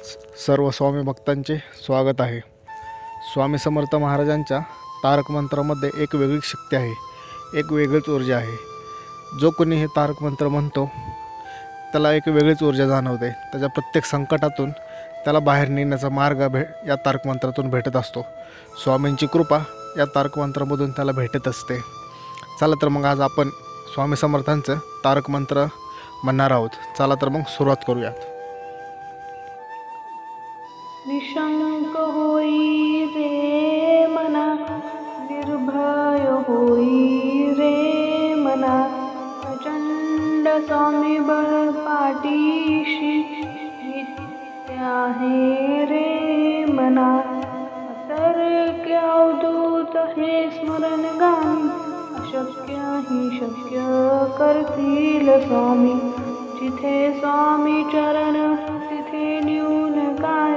सर्व स्वामी भक्तांचे स्वागत आहे. स्वामी समर्थ महाराजांच्या तारक मंत्रामध्ये एक वेगळीच शक्ती आहे, एक वेगळीच ऊर्जा आहे. जो कोणी हे तारक मंत्र म्हणतो त्याला एक वेगळीच ऊर्जा जाणवते. त्याच्या प्रत्येक संकटातून त्याला बाहेर निघण्याचा मार्ग या तारक मंत्रातून भेटत असतो. स्वामींची कृपा या तारक मंत्रामधून त्याला भेटत असते. चला तर मग आज आपण स्वामी समर्थांचं तारक मंत्र म्हणणार आहोत. चला तर मग सुरुवात करूयात. निशंक होई रे मना, निर्भय होई रे मना, प्रचंड स्वामी बळ पाठीशी नित्य आहे रे मना. अतर्क्य अवधूत हे स्मरण गामी, अशक्य ही शक्य करतील स्वामी. जिथे स्वामी चरण तिथे न्यून काय,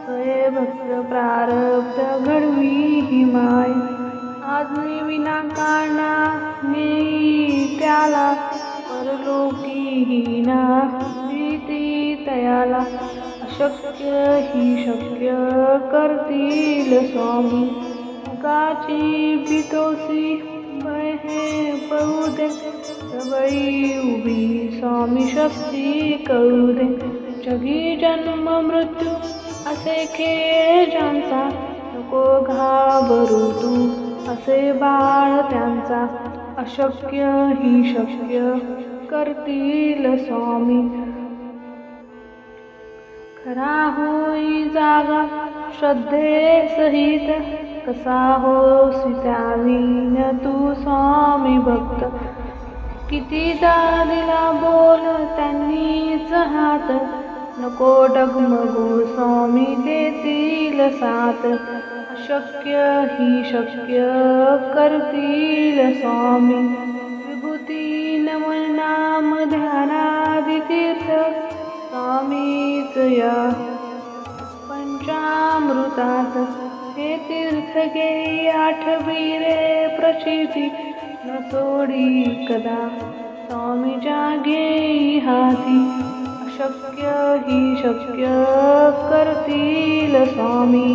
स्वये भक्त प्रारब्ध घडवी ही माय. आज्ञे विना कारणा नेई त्याला, परलोकी हीना प्रीती तयाला. अशक्य ही शक्य करतील स्वामी. मुकाची भीतोसी भय हे पळू दे, सबळी उभी स्वामी शक्ती कळू दे. जगी जन्म मृत्यू असे खेळ ज्यांचा, नको घाबरू तू असे बाळ त्यांचा. अशक्य ही शक्य करतील स्वामी. खरा होई जागा श्रद्धे सहित, कसा होसी त्यावीन तू स्वामी भक्त. कितीदा दिला बोल त्यांनीच हात, नको डगमगू स्वामी देतील साथ. अशक्य ही शक्य करतील स्वामी. विभूती नमन नाम ध्यानादि तीर्थ, स्वामीच या पंचामृतात. हे तीर्थ घेई आठवी रे प्रचिती, न सोडी कदा स्वामीच्या घेई हाती. अशक्य ही शक्य करतील स्वामी.